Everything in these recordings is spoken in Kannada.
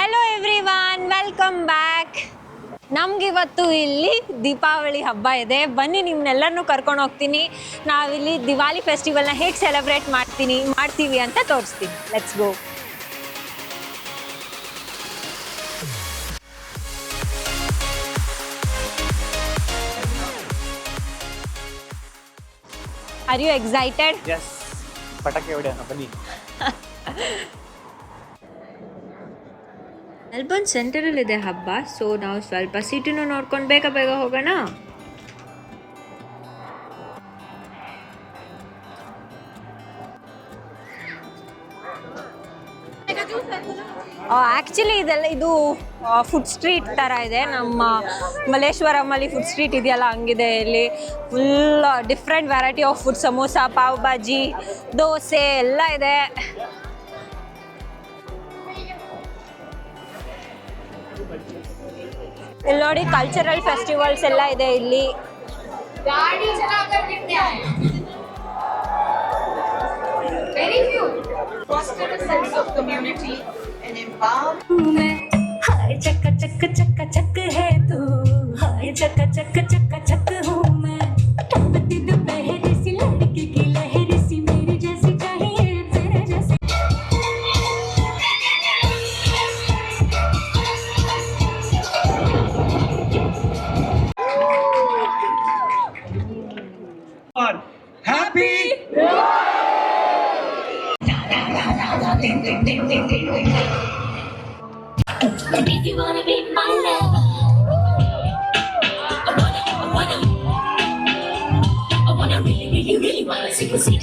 Hello everyone, welcome back. ನಮಗಿವತ್ತು ಇಲ್ಲಿ ದೀಪಾವಳಿ ಹಬ್ಬ ಇದೆ. ಬನ್ನಿ ನಿಮ್ಮನ್ನೆಲ್ಲರನ್ನೂ ಕರ್ಕೊಂಡು ಹೋಗ್ತೀನಿ. ನಾವಿಲ್ಲಿ ದಿವಾಲಿ ಫೆಸ್ಟಿವಲ್ನ ಹೇಗೆ ಸೆಲೆಬ್ರೇಟ್ ಮಾಡ್ತೀವಿ ಅಂತ ತೋರಿಸ್ತೀನಿ. Let's go. Are you excited? Yes, ಪಟಾಕಿ ಹೊಡೆಯೋಣ ಬನ್ನಿ. ಮೆಲ್ಬೋರ್ನ್ ಸೆಂಟರಲ್ಲಿ ಇದೆ ಹಬ್ಬ, ಸೊ ನಾವು ಸ್ವಲ್ಪ ಸಿಟಿನೂ ನೋಡ್ಕೊಂಡು ಬೇಗ ಹೋಗೋಣ. ಆ್ಯಕ್ಚುಲಿ ಇದು ಫುಡ್ ಸ್ಟ್ರೀಟ್ ಥರ ಇದೆ. ನಮ್ಮ ಮಲ್ಲೇಶ್ವರಮಲ್ಲಿ ಫುಡ್ ಸ್ಟ್ರೀಟ್ ಇದೆಯಲ್ಲ, ಹಂಗಿದೆ. ಇಲ್ಲಿ full different variety of food, samosa, pav bhaji, dosa ಎಲ್ಲ ಇದೆ. ಇಲ್ಲಿ ನೋಡಿ, ಕಲ್ಚರಲ್ ಫೆಸ್ಟಿವಲ್ಸ್ ಎಲ್ಲ ಇದೆ ಇಲ್ಲಿ. चक चक चक चक है तू, हाय चक चक चक चक हूँ मैं, टपकती दोपहरी सी लड़की की लहरी सी, मेरी जैसी चाहिए तेरे जैसी. Happy Ding ding ding ding ding ding. If you wanna be my lover, I wanna really wanna see you see.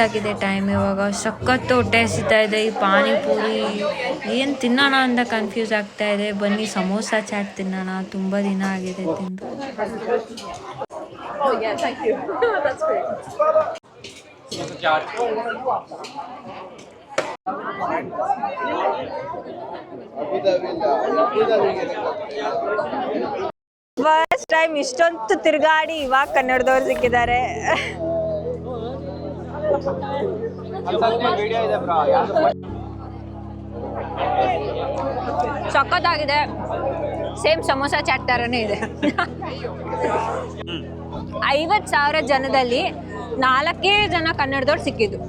ಆಗಿದೆ ಟೈಮ್. ಇವಾಗ ಸಖತ್ತು ಹೊಟ್ಟೆ ಹಸಿತಾ ಇದೆ. ಈ ಪಾನಿಪುರಿ ಏನು ತಿನ್ನೋಣ ಅಂತ ಕನ್ಫ್ಯೂಸ್ ಆಗ್ತಾ ಇದೆ. ಬನ್ನಿ ಸಮೋಸ ಚಾಟ್ ತಿನ್ನೋಣ, ತುಂಬ ದಿನ ಆಗಿದೆ ತಿಂದು. ಫಸ್ಟ್ ಟೈಮ್ ಇಷ್ಟೊಂದು ತಿರುಗಾಡಿ ಇವಾಗ ಕನ್ನಡದವ್ರು ಸಿಕ್ಕಿದ್ದಾರೆ. ಸಖತ್ತಾಗಿದೆ. ಸೇಮ್ ಸಮೋಸ ಚಾಟ್ ಥರನೇ ಇದೆ. 50,000 ಜನದಲ್ಲಿ 4 ಜನ ಕನ್ನಡದವ್ರು ಸಿಕ್ಕಿದ್ದು.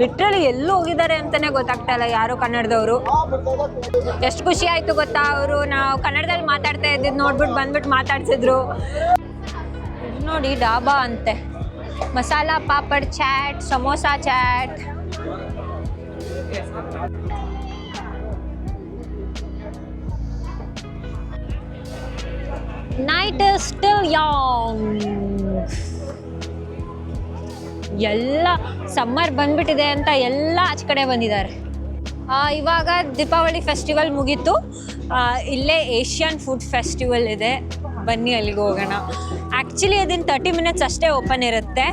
ಲಿಟ್ರಲಿ ಎಲ್ಲೂ ಹೋಗಿದ್ದಾರೆ ಅಂತಾನೆ ಗೊತ್ತಾಗ್ತಾ ಇಲ್ಲ ಯಾರು ಕನ್ನಡದವರು. ಎಷ್ಟು ಖುಷಿ ಆಯ್ತು ಗೊತ್ತಾ, ಅವರು ನಾವು ಕನ್ನಡದಲ್ಲಿ ಮಾತಾಡ್ತಾ ಇದ್ದಿದ್ದು ನೋಡ್ಬಿಟ್ಟು ಬಂದ್ಬಿಟ್ಟು ಮಾತಾಡ್ಸಿದ್ರು. ನೋಡಿ ಡಾಬಾ ಅಂತೆ, masala papad chaat, samosa chaat. Night is still young. ಎಲ್ಲ ಸಮ್ಮರ್ ಬಂದ್ಬಿಟ್ಟಿದೆ ಅಂತ ಎಲ್ಲ ಆಚೆ ಕಡೆ ಬಂದಿದ್ದಾರೆ. ಇವಾಗ ದೀಪಾವಳಿ ಫೆಸ್ಟಿವಲ್ ಮುಗೀತು. ಇಲ್ಲೇ ಏಷ್ಯನ್ ಫುಡ್ ಫೆಸ್ಟಿವಲ್ ಇದೆ, ಬನ್ನಿ ಅಲ್ಲಿಗೆ ಹೋಗೋಣ. ಆ್ಯಕ್ಚುಲಿ ಅದನ್ನು 30 ಮಿನಿಟ್ಸ್ ಅಷ್ಟೇ ಓಪನ್ ಇರುತ್ತೆ.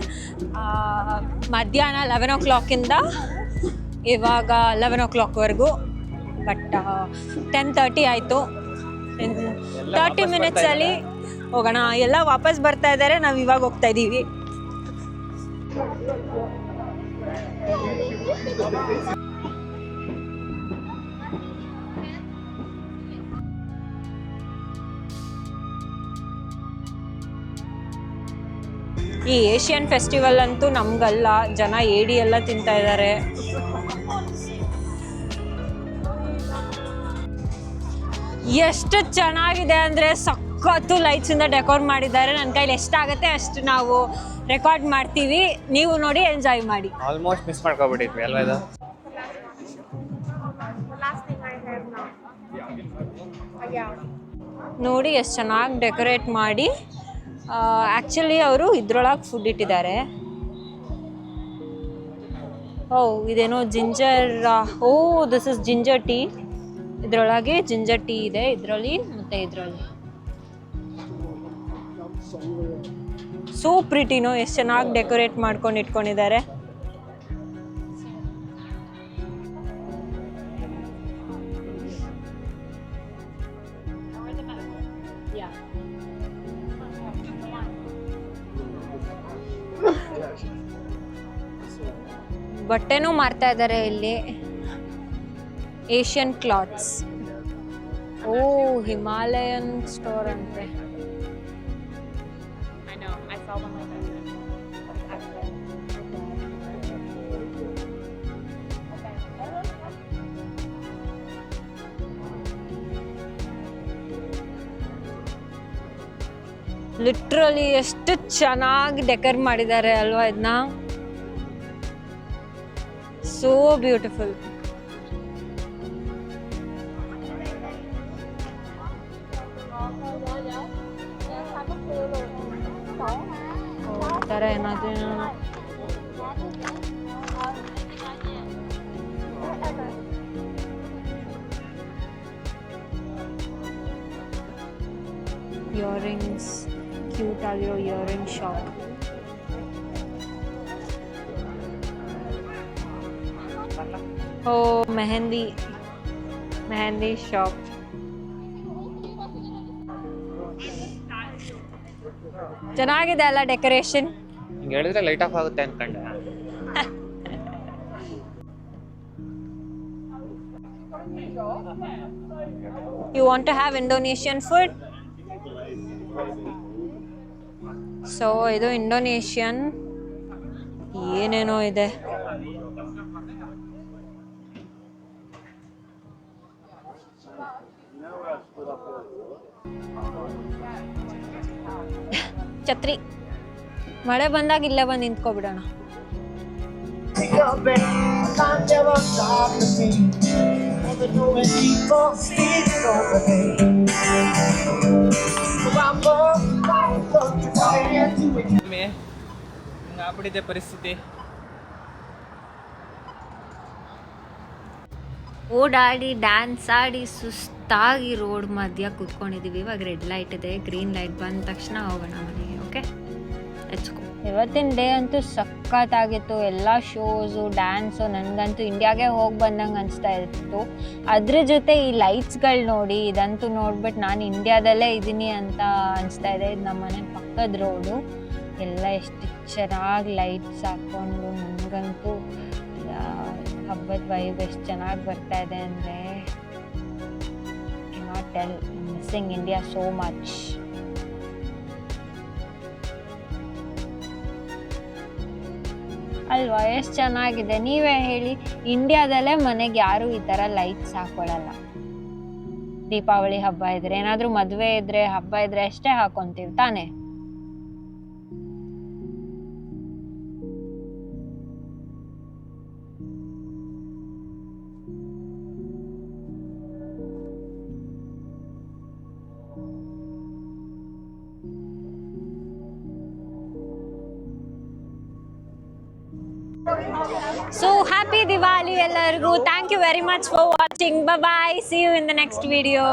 ಮಧ್ಯಾಹ್ನ 11 o'clock ಇವಾಗ 11 o'clockವರೆಗೂ. ಬಟ್ 10:30 ಆಯಿತು. 30 ಮಿನಿಟ್ಸಲ್ಲಿ ಹೋಗೋಣ. ಎಲ್ಲ ವಾಪಸ್ ಬರ್ತಾ ಇದ್ದಾರೆ, ನಾವು ಇವಾಗ ಹೋಗ್ತಾ ಇದ್ದೀವಿ. ಈ ಏಷ್ಯನ್ ಫೆಸ್ಟಿವಲ್ ಅಂತೂ ನಮಗಲ್ಲ, ಜನ ಏಡಿ ಎಲ್ಲ ತಿಂತಾ ಇದ್ದಾರೆ. ಎಷ್ಟು ಚೆನ್ನಾಗಿದೆ ಅಂದರೆ ಸಖತ್ತು ಲೈಟ್ಸಿಂದ ಡೆಕೋರ್ ಮಾಡಿದ್ದಾರೆ. ನನ್ನ ಕೈಲಿ ಎಷ್ಟಾಗುತ್ತೆ ಅಷ್ಟು ನಾವು ರೆಕಾರ್ಡ್ ಮಾಡ್ತೀವಿ, ನೀವು ನೋಡಿ ಎಂಜಾಯ್ ಮಾಡಿ. ಆಲ್ಮೋಸ್ಟ್ ಮಿಸ್ ಮಾಡ್ಕೊಬಿಟ್ಟಿದ್ವಿ ಅಲ್ವಾ ಇದು. ನೋಡಿ ಎಷ್ಟು ಚೆನ್ನಾಗಿ ಡೆಕೋರೇಟ್ ಮಾಡಿ. ಆ್ಯಕ್ಚುಲಿ ಅವರು ಇದ್ರೊಳಗೆ ಫುಡ್ ಇಟ್ಟಿದ್ದಾರೆ. ಇದೇನೋ ginger. This is ginger tea. ಇದರೊಳಗೆ ಜಿಂಜರ್ ಟೀ ಇದೆ, ಇದರಲ್ಲಿ ಮತ್ತು ಇದರಲ್ಲಿ. ಸೋ ಪ್ರಿಟಿನೋ, ಎಷ್ಟು ಚೆನ್ನಾಗಿ ಡೆಕೋರೇಟ್ ಮಾಡ್ಕೊಂಡು ಇಟ್ಕೊಂಡಿದ್ದಾರೆ. ಬಟ್ಟೆನೂ ಮಾರ್ತಾ ಇದ್ದಾರೆ ಇಲ್ಲಿ. Asian clothes. ಹಿಮಾಲಯನ್ ಸ್ಟೋರ್ ಅಂತೆ. ಲಿಟ್ರಲಿ ಎಷ್ಟು ಚೆನ್ನಾಗಿ ಡೆಕೋರ್ ಮಾಡಿದ್ದಾರೆ ಅಲ್ವಾ ಇದನ್ನ. So beautiful. ಥರ ಏನಾದರೂ ಇಯರಿಂಗ್ಸ್, ಕ್ಯೂಟ್ ಆಗಿರೋ ಇಯರಿಂಗ್ ಶಾಪ್. ಮೆಹಂದಿ ಶಾಪ್. ಚೆನ್ನಾಗಿದೆ ಅಲ್ಲ ಡೆಕೋರೇಷನ್. ಹಿಂಗೆ ಹೇಳಿದ್ರೆ ಲೈಟ್ ಆಫ್ ಆಗುತ್ತೆ ಅನ್ಕೊಂಡೆ. You want to have Indonesian food? So ಇದು ಇಂಡೋನೇಷಿಯನ್ ಏನೇನೋ ಇದೆ. ಛತ್ರಿ. ಮಳೆ ಬಂದಾಗ ಇಲ್ಲೇ ಬಂದು ನಿಂತ್ಕೊಬಿಡೋಣ. ಆಗ್ಬಿಟ್ಟಿದೆ ಪರಿಸ್ಥಿತಿ. ಓಡಾಡಿ ಡ್ಯಾನ್ಸ್ ಆಡಿ ಸುಸ್ತಾಗಿ ರೋಡ್ ಮಧ್ಯ ಕೂತ್ಕೊಂಡಿದ್ದೀವಿ. ಇವಾಗ ರೆಡ್ ಲೈಟ್ ಇದೆ, ಗ್ರೀನ್ ಲೈಟ್ ಬಂದ ತಕ್ಷಣ ಹೋಗೋಣ ಮನೆಗೆ. Okay, let's go. ಇವತ್ತಿನ ಡೇ ಅಂತೂ ಸಖತ್ತಾಗಿತ್ತು. ಎಲ್ಲ ಶೋಸು, ಡ್ಯಾನ್ಸು. ನನಗಂತೂ ಇಂಡಿಯಾಗೆ ಹೋಗಿ ಬಂದಂಗೆ ಅನಿಸ್ತಾ ಇತ್ತು. ಅದ್ರ ಜೊತೆ ಈ ಲೈಟ್ಸ್ಗಳು ನೋಡಿ, ಇದಂತೂ ನೋಡ್ಬಿಟ್ಟು ನಾನು ಇಂಡಿಯಾದಲ್ಲೇ ಇದ್ದೀನಿ ಅಂತ ಅನಿಸ್ತಾ ಇದೆ. ಇದು ನಮ್ಮ ಮನೆ ಪಕ್ಕದ ರೋಡು. ಎಲ್ಲ ಎಷ್ಟು ಚೆನ್ನಾಗಿ ಲೈಟ್ಸ್ ಹಾಕ್ಕೊಂಡು, ನನಗಂತೂ ಹಬ್ಬದ ವೈಬ್ ಎಷ್ಟು ಚೆನ್ನಾಗಿ ಬರ್ತಾ ಇದೆ ಅಂದರೆ cannot tell. Missing India so much. ಅಲ್ವಾ, ಎಷ್ಟು ಚೆನ್ನಾಗಿದೆ. ನೀವೇ ಹೇಳಿ, ಇಂಡಿಯಾದಲ್ಲೇ ಮನೆಗೆ ಯಾರೂ ಈ ಥರ ಲೈಟ್ಸ್ ಹಾಕೊಳ್ಳಲ್ಲ. ದೀಪಾವಳಿ ಹಬ್ಬ ಇದ್ರೆ, ಏನಾದರೂ ಮದುವೆ ಇದ್ರೆ, ಹಬ್ಬ ಇದ್ರೆ ಅಷ್ಟೇ ಹಾಕೊತೀವಿ ತಾನೇ. ಸೊ ಹ್ಯಾಪಿ ದಿವಾಲಿ ಎಲ್ಲರಿಗೂ. Thank you very much for watching. Bye, see you in the next video.